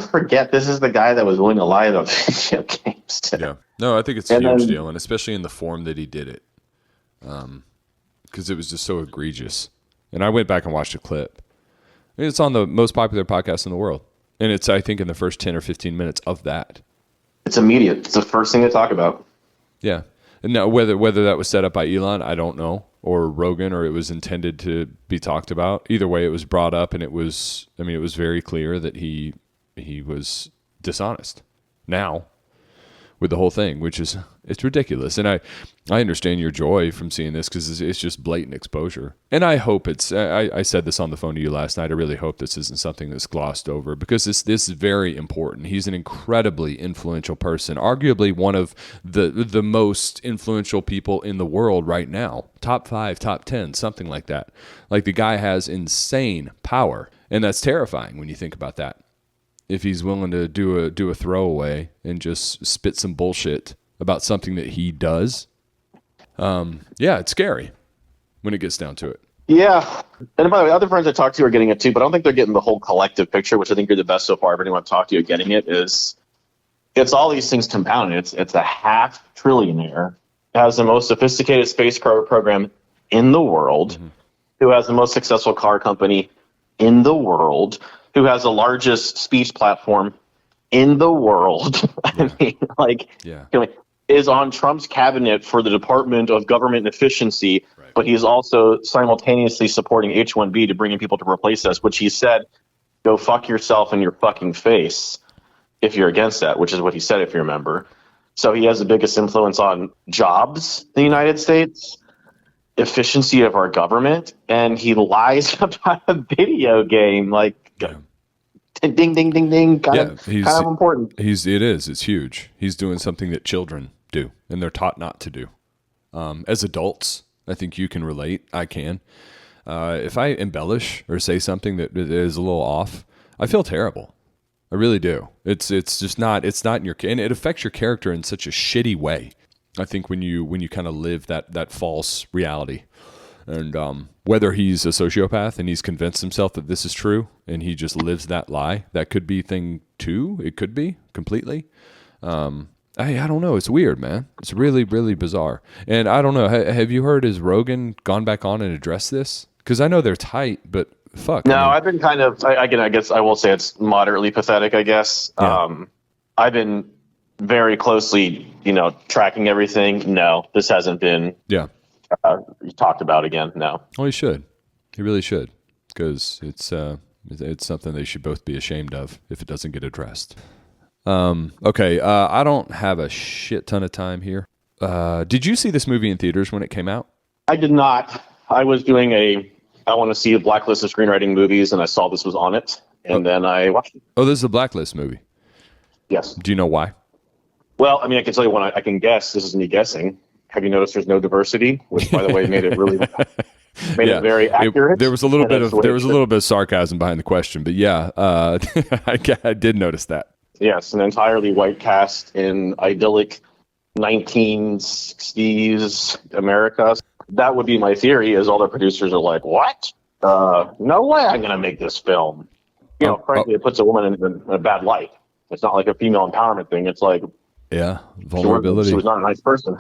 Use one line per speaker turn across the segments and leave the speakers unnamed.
don't forget this is the guy that was willing to lie about video games too.
Yeah. No, I think it's a huge deal, and especially in the form that he did it. Because it was just so egregious. And I went back and watched a clip. It's on the most popular podcast in the world. And it's, I think, in the first 10 or 15 minutes of that.
It's immediate. It's the first thing to talk about.
Yeah. And now, whether that was set up by Elon, I don't know, or Rogan, or it was intended to be talked about. Either way, it was brought up, and it was very clear that he was dishonest now with the whole thing, which is, it's ridiculous. And I understand your joy from seeing this because it's just blatant exposure. And I hope I said this on the phone to you last night, I really hope this isn't something that's glossed over, because this is very important. He's an incredibly influential person, arguably one of the most influential people in the world right now. Top 5, top 10, something like that. Like, the guy has insane power, and that's terrifying when you think about that. If he's willing to do a throwaway and just spit some bullshit about something that he does, it's scary when it gets down to it.
Yeah. And by the way, other friends I talked to are getting it too, but I don't think they're getting the whole collective picture, which I think you're the best so far. If anyone I've talked to you getting it, is it's all these things compounded. It's a half trillionaire, has the most sophisticated space program in the world, who has the most successful car company in the world, who has the largest speech platform in the world. Is on Trump's cabinet for the Department of Government Efficiency, right. But he's also simultaneously supporting H-1B to bring in people to replace us, which he said, go fuck yourself in your fucking face if you're against that, which is what he said, if you remember. So he has the biggest influence on jobs in the United States, efficiency of our government, and he lies about a video game. Ding, ding, ding, ding. Kind of important.
It's huge. He's doing something that children do, and they're taught not to do. As adults, I think you can relate. I can. If I embellish or say something that is a little off, I feel terrible. I really do. It's just not. It's not in your, and it affects your character in such a shitty way. I think when you kind of live that false reality. And whether he's a sociopath and he's convinced himself that this is true and he just lives that lie, that could be thing two. It could be completely. I don't know. It's weird, man. It's really, really bizarre. And I don't know. Have you heard, has Rogan gone back on and addressed this? Because I know they're tight, but fuck.
No, I've been kind of, I guess I will say it's moderately pathetic, I guess. Yeah. I've been very closely, tracking everything. No, this hasn't been. Yeah. Talked about again. No.
Well, he should. He really should, because it's something they should both be ashamed of if it doesn't get addressed. Okay. I don't have a shit ton of time here. Did you see this movie in theaters when it came out?
I did not. I was doing I want to see a blacklist of screenwriting movies, and I saw this was on it, and then I watched it.
Oh, this is a blacklist movie.
Yes.
Do you know why?
Well, I mean, I can tell you one. I can guess. This is me guessing. Have you noticed there's no diversity? Which, by the way, made it really it very accurate.
There was a little bit of sarcasm behind the question, but yeah, I did notice that.
Yes, an entirely white cast in idyllic 1960s America. That would be my theory. Is all the producers are like, what? No way! I'm going to make this film. Frankly, it puts a woman in a bad light. It's not like a female empowerment thing. It's like.
Yeah, vulnerability.
She was not a nice person.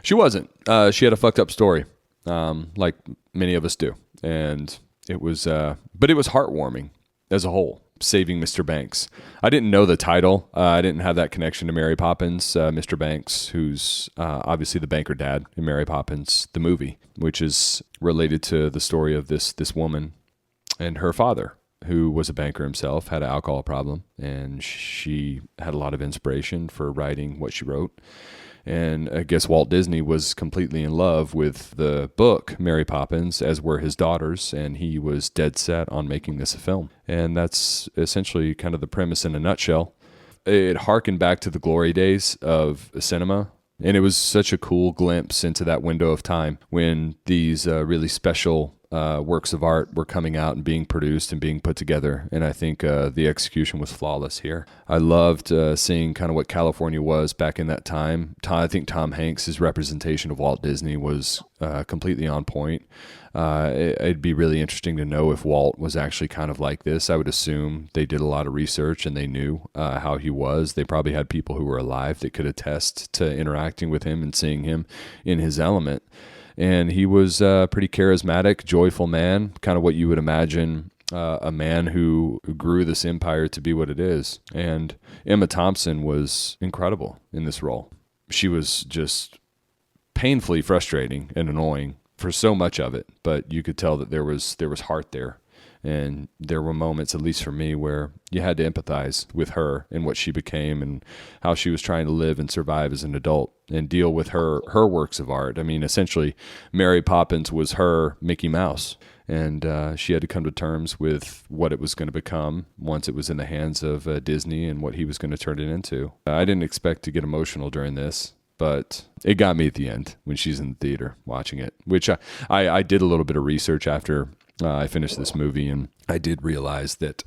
She wasn't. She had a fucked up story, like many of us do. And it was, but it was heartwarming as a whole, Saving Mr. Banks. I didn't know the title. I didn't have that connection to Mary Poppins, Mr. Banks, who's obviously the banker dad in Mary Poppins, the movie, which is related to the story of this woman and her father, who was a banker himself, had an alcohol problem, and she had a lot of inspiration for writing what she wrote. And I guess Walt Disney was completely in love with the book, Mary Poppins, as were his daughters, and he was dead set on making this a film. And that's essentially kind of the premise in a nutshell. It harkened back to the glory days of cinema, and it was such a cool glimpse into that window of time when these really special works of art were coming out and being produced and being put together. And I think the execution was flawless here. I loved seeing kind of what California was back in that time. I think Tom Hanks' representation of Walt Disney was completely on point. It'd be really interesting to know if Walt was actually kind of like this. I would assume they did a lot of research and they knew how he was. They probably had people who were alive that could attest to interacting with him and seeing him in his element. And he was a pretty charismatic, joyful man, kind of what you would imagine a man who grew this empire to be what it is. And Emma Thompson was incredible in this role. She was just painfully frustrating and annoying for so much of it, but you could tell that there was heart there. And there were moments, at least for me, where you had to empathize with her and what she became and how she was trying to live and survive as an adult and deal with her works of art. I mean, essentially, Mary Poppins was her Mickey Mouse, and she had to come to terms with what it was going to become once it was in the hands of Disney and what he was going to turn it into. I didn't expect to get emotional during this, but it got me at the end when she's in the theater watching it, which I did a little bit of research after I finished this movie, and I did realize that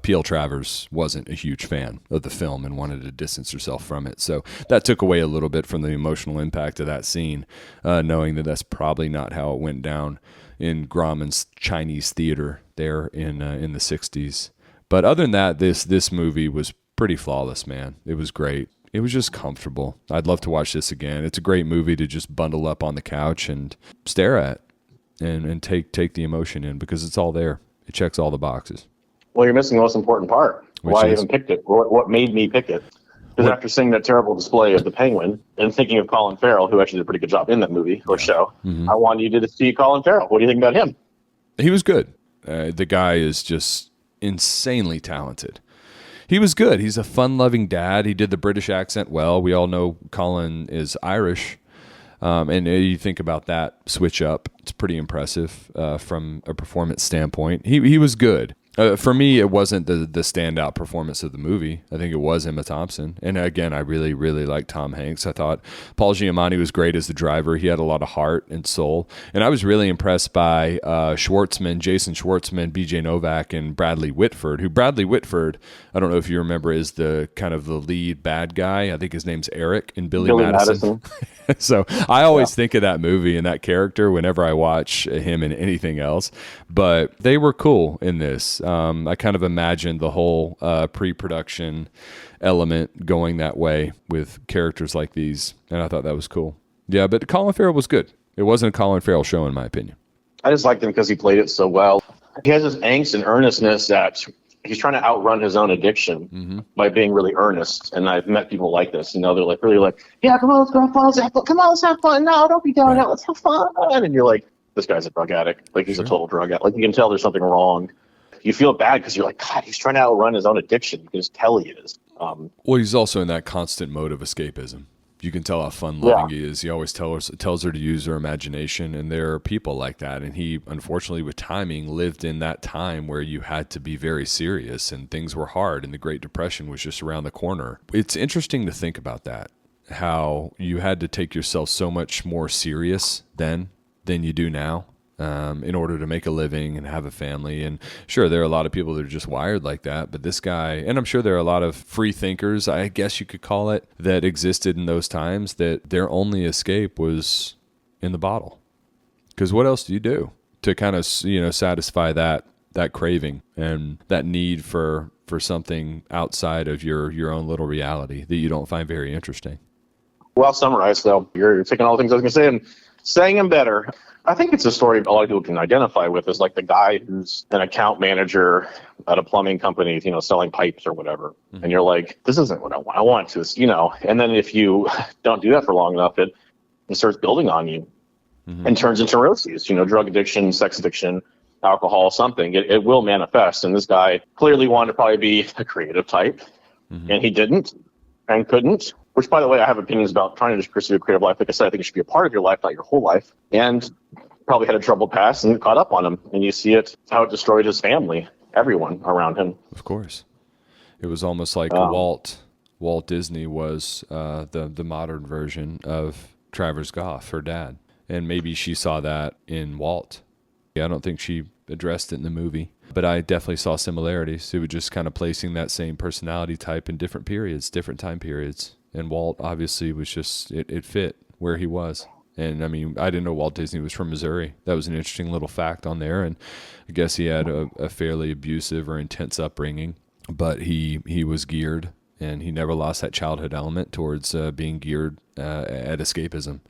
P.L. Travers wasn't a huge fan of the film and wanted to distance herself from it. So that took away a little bit from the emotional impact of that scene, knowing that that's probably not how it went down in Grauman's Chinese theater there in the 60s. But other than that, this movie was pretty flawless, man. It was great. It was just comfortable. I'd love to watch this again. It's a great movie to just bundle up on the couch and stare at. And take the emotion in because it's all there. It checks all the boxes.
Well, you're missing the most important part. Why I even picked it. What made me pick it? Because after seeing that terrible display of the Penguin and thinking of Colin Farrell, who actually did a pretty good job in that movie or show, I wanted you to see Colin Farrell. What do you think about him?
He was good. The guy is just insanely talented. He was good. He's a fun-loving dad. He did the British accent well. We all know Colin is Irish. And you think about that switch up, it's pretty impressive from a performance standpoint. He was good. For me, it wasn't the standout performance of the movie. I think it was Emma Thompson. And again, I really, really liked Tom Hanks. I thought Paul Giamatti was great as the driver. He had a lot of heart and soul. And I was really impressed by Jason Schwartzman, BJ Novak, and Bradley Whitford, who Bradley Whitford, I don't know if you remember, is the kind of the lead bad guy. I think his name's Eric in Billy Madison. So I always think of that movie and that character whenever I watch him in anything else. But they were cool in this. I kind of imagined the whole pre-production element going that way with characters like these, and I thought that was cool. Yeah, but Colin Farrell was good. It wasn't a Colin Farrell show, in my opinion.
I just liked him because he played it so well. He has this angst and earnestness that he's trying to outrun his own addiction by being really earnest. And I've met people like this. You know, they're like really like, yeah, come on, let's go have fun. Come on, let's have fun. No, don't be doing that. Let's have fun. And you're like, this guy's a drug addict. Like, he's a total drug addict. Like, you can tell there's something wrong. You feel bad because you're like, God, he's trying to outrun his own addiction. You can just tell he is.
Well, he's also in that constant mode of escapism. You can tell how fun-loving he is. He always tells her to use her imagination, and there are people like that. And he, unfortunately, with timing, lived in that time where you had to be very serious, and things were hard, and the Great Depression was just around the corner. It's interesting to think about that, how you had to take yourself so much more serious then than you do now. In order to make a living and have a family. And sure, there are a lot of people that are just wired like that, but this guy, and I'm sure there are a lot of free thinkers, I guess you could call it, that existed in those times, that their only escape was in the bottle. Because what else do you do to kind of, satisfy that craving and that need for something outside of your own little reality that you don't find very interesting? Well
summarized, though. You're taking all the things I was going to say and saying them better. I think it's a story a lot of people can identify with, is like the guy who's an account manager at a plumbing company, selling pipes or whatever. And you're like, this isn't what I want. I want to, and then if you don't do that for long enough, it starts building on you and turns into neuroses, drug addiction, sex addiction, alcohol, something. It will manifest. And this guy clearly wanted to probably be a creative type, and he didn't and couldn't. Which, by the way, I have opinions about trying to just pursue a creative life. Like I said, I think it should be a part of your life, not your whole life. And probably had a troubled past and caught up on him. And you see it, how it destroyed his family, everyone around him.
Of course. It was almost like Walt Disney was the modern version of Travers Goff, her dad. And maybe she saw that in Walt Yeah, I don't think she addressed it in the movie, but I definitely saw similarities. It was just kind of placing that same personality type in different periods, different time periods. And Walt obviously was just, it fit where he was. And I mean, I didn't know Walt Disney was from Missouri. That was an interesting little fact on there. And I guess he had a fairly abusive or intense upbringing, but he was geared, and he never lost that childhood element towards being geared at escapism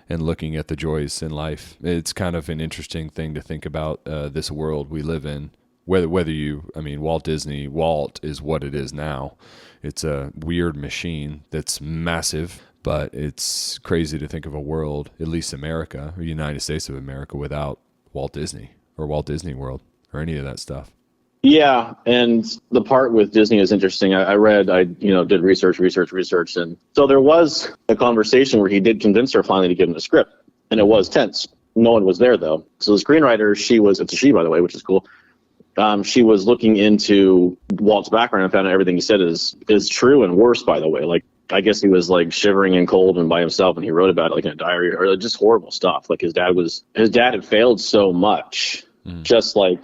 and looking at the joys in life. It's kind of an interesting thing to think about this world we live in. Walt is what it is now. It's a weird machine that's massive, but it's crazy to think of a world, at least America, or United States of America, without Walt Disney or Walt Disney World or any of that stuff.
Yeah, and the part with Disney is interesting. I did research, and so there was a conversation where he did convince her finally to give him a script, and it was tense. No one was there, though. So the screenwriter, it's a she, by the way, which is cool. She was looking into Walt's background and found out everything he said is true, and worse, by the way. Like, I guess he was like shivering and cold and by himself, and he wrote about it like in a diary, or just horrible stuff. Like his dad had failed so much, just like,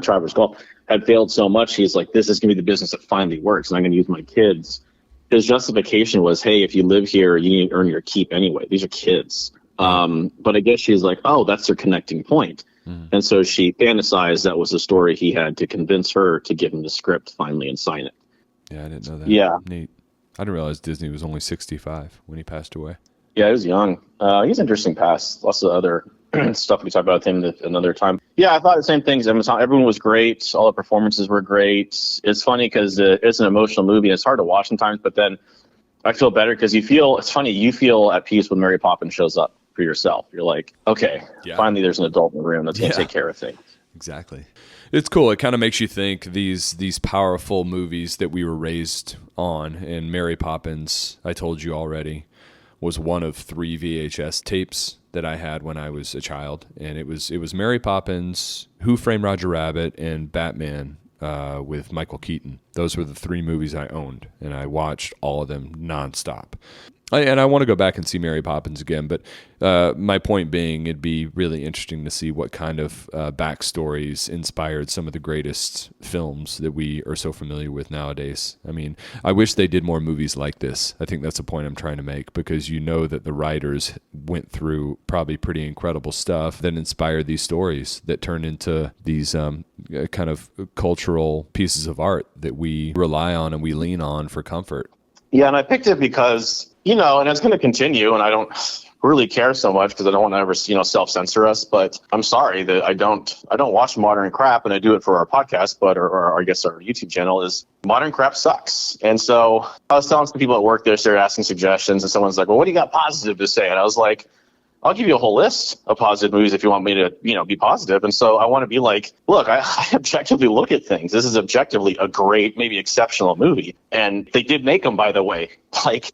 Travers Golf had failed so much. He's like, this is going to be the business that finally works, and I'm going to use my kids. His justification was, hey, if you live here, you need to earn your keep anyway. These are kids. But I guess she's like, oh, that's their connecting point. And so she fantasized that was the story he had to convince her to give him the script finally and sign it.
Yeah, I didn't know that.
Yeah.
Neat. I didn't realize Disney was only 65 when he passed away.
Yeah, he was young. He has an interesting past. Lots of other stuff we talk about with him another time. Yeah, I thought the same things. Everyone was great. All the performances were great. It's funny because it's an emotional movie. It's hard to watch sometimes, but then I feel better because you feel at peace when Mary Poppins shows up for yourself. You're like, okay, finally there's an adult in the room that's going to take care of things.
Exactly. It's cool. It kind of makes you think these powerful movies that we were raised on, and Mary Poppins, I told you already, was one of 3 VHS tapes that I had when I was a child, and it was Mary Poppins, Who Framed Roger Rabbit, and Batman with Michael Keaton. Those were the 3 movies I owned, and I watched all of them nonstop. And I want to go back and see Mary Poppins again, but my point being, it'd be really interesting to see what kind of backstories inspired some of the greatest films that we are so familiar with nowadays. I mean, I wish they did more movies like this. I think that's a point I'm trying to make, because that the writers went through probably pretty incredible stuff that inspired these stories that turned into these kind of cultural pieces of art that we rely on and we lean on for comfort.
Yeah, and I picked it because, and it's going to continue, and I don't really care so much because I don't want to ever, self-censor us. But I'm sorry that I don't watch modern crap, and I do it for our podcast, but or I guess our YouTube channel is modern crap sucks. And so I was telling some people at work, they started asking suggestions, and someone's like, well, what do you got positive to say? And I was like, I'll give you a whole list of positive movies if you want me to, be positive. And so I want to be like, look, I objectively look at things. This is objectively a great, maybe exceptional movie. And they did make them, by the way. Like,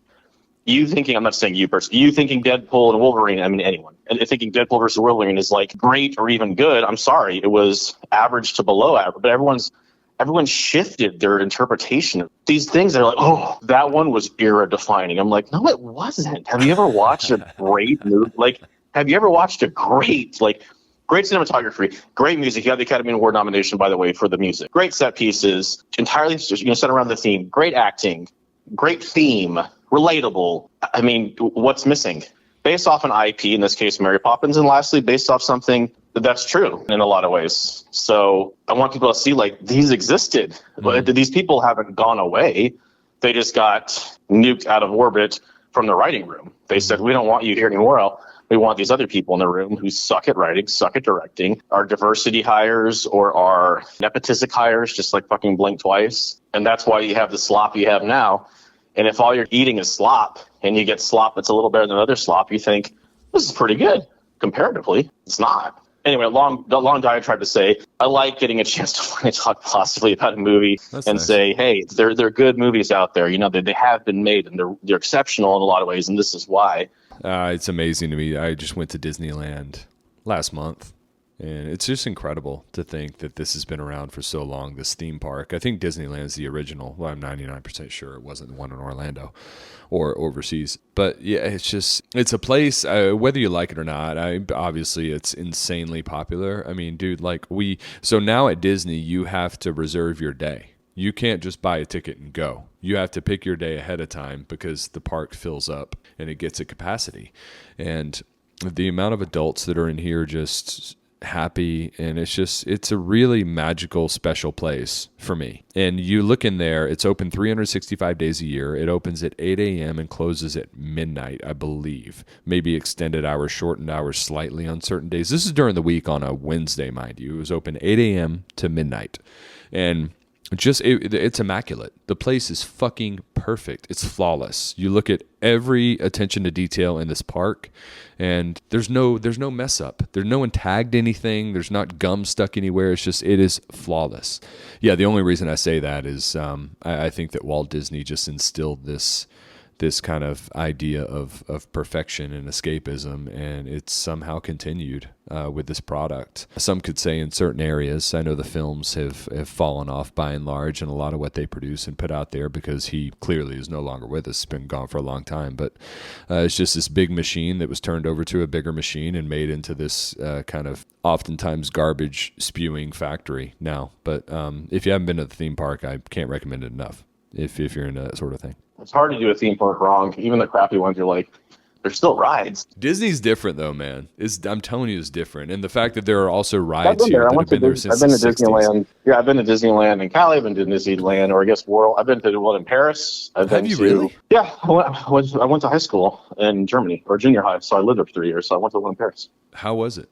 you thinking, I'm not saying you personally, you thinking Deadpool and Wolverine, I mean, anyone. And thinking Deadpool versus Wolverine is like great or even good. I'm sorry, it was average to below average. But everyone shifted their interpretation of these things. They're like, oh, that one was era defining. I'm like, no, it wasn't. Have you ever watched a great movie? Like, have you ever watched a great cinematography, great music? You have the Academy Award nomination, by the way, for the music. Great set pieces, entirely set around the theme. Great acting, great theme, relatable. I mean, what's missing? Based off an IP, in this case, Mary Poppins, and lastly, based off something that's true in a lot of ways. So I want people to see, like, these existed. Mm-hmm. These people haven't gone away. They just got nuked out of orbit from the writing room. They said, we don't want you here anymore. We want these other people in the room who suck at writing, suck at directing, are diversity hires or are nepotistic hires, just like fucking blink twice. And that's why you have the slop you have now. And if all you're eating is slop and you get slop that's a little better than other slop, you think, this is pretty good. Comparatively, it's not. Anyway, long diatribe to say, I like getting a chance to finally talk positively about a movie. That's and nice. Say, hey, there are good movies out there. They have been made, and they're exceptional in a lot of ways, and this is why.
It's amazing to me. I just went to Disneyland last month. And it's just incredible to think that this has been around for so long, this theme park. I think Disneyland's the original. Well, I'm 99% sure it wasn't the one in Orlando or overseas. But yeah, it's a place, whether you like it or not, obviously it's insanely popular. I mean, dude, so now at Disney, you have to reserve your day. You can't just buy a ticket and go. You have to pick your day ahead of time because the park fills up and it gets at capacity. And the amount of adults that are in here just happy, and it's a really magical, special place for me. And you look in there, it's open 365 days a year. It opens at 8 a.m. and closes at midnight, I believe. Maybe extended hours, shortened hours slightly on certain days. This is during the week on a Wednesday, mind you. It was open 8 a.m. to midnight. And it's immaculate. The place is fucking perfect. It's flawless. You look at every attention to detail in this park, and there's no mess up. There's no one tagged anything. There's not gum stuck anywhere. It is flawless. Yeah, the only reason I say that is I think that Walt Disney just instilled this kind of idea of perfection and escapism, and it's somehow continued with this product. Some could say in certain areas, I know the films have fallen off by and large, and a lot of what they produce and put out there, because he clearly is no longer with us, been gone for a long time, but it's just this big machine that was turned over to a bigger machine and made into this kind of oftentimes garbage spewing factory now. But if you haven't been to the theme park, I can't recommend it enough if you're into that sort of thing.
It's hard to do a theme park wrong. Even the crappy ones, you're like, they're still rides.
Disney's different, though, man. I'm telling you, it's different. And the fact that there are also rides here
that
have been there since
I've been
the
to
60s.
Disneyland. Yeah, I've been to Disneyland in Cali. I've been to Disneyland, or I guess World. I've been to one in Paris.
Have you really?
Yeah, I went to high school in Germany, or junior high, so I lived there for 3 years. So I went to one in Paris.
How was it?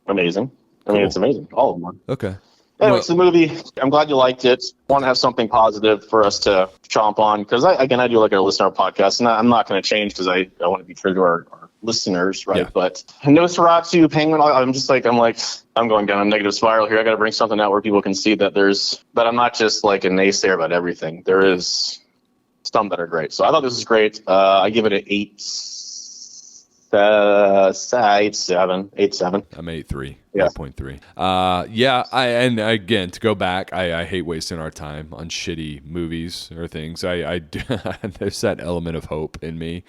Amazing. I mean, it's amazing. All of them are.
Okay.
Anyway, the movie, I'm glad you liked it. Want to have something positive for us to chomp on, because I do like a listener podcast, and I'm not going to change because I want to be true to our listeners, right?
Yeah.
But Nosferatu, Penguin, I'm going down a negative spiral here. I got to bring something out where people can see that I'm not just like a naysayer about everything. There is some that are great. So I thought this was great. I give it an 8.7.
I'm 8.3.
Yeah.
8.3. Yeah. And again, to go back, I hate wasting our time on shitty movies or things. There's that element of hope in me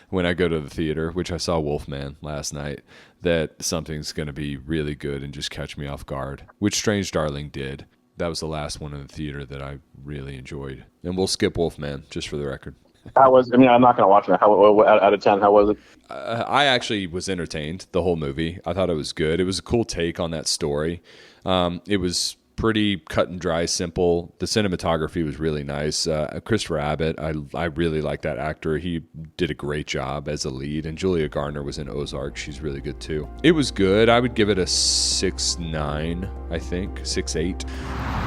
when I go to the theater, which I saw Wolfman last night, that something's going to be really good and just catch me off guard, which Strange Darling did. That was the last one in the theater that I really enjoyed. And we'll skip Wolfman, just for the record.
I'm not going to watch it. Out of 10, how was it?
I actually was entertained the whole movie. I thought it was good. It was a cool take on that story. It was pretty cut and dry, simple. The cinematography was really nice. Christopher Abbott, I really like that actor. He did a great job as a lead. And Julia Garner was in Ozark. She's really good too. It was good. I would give it a 6.9, I think, 6.8.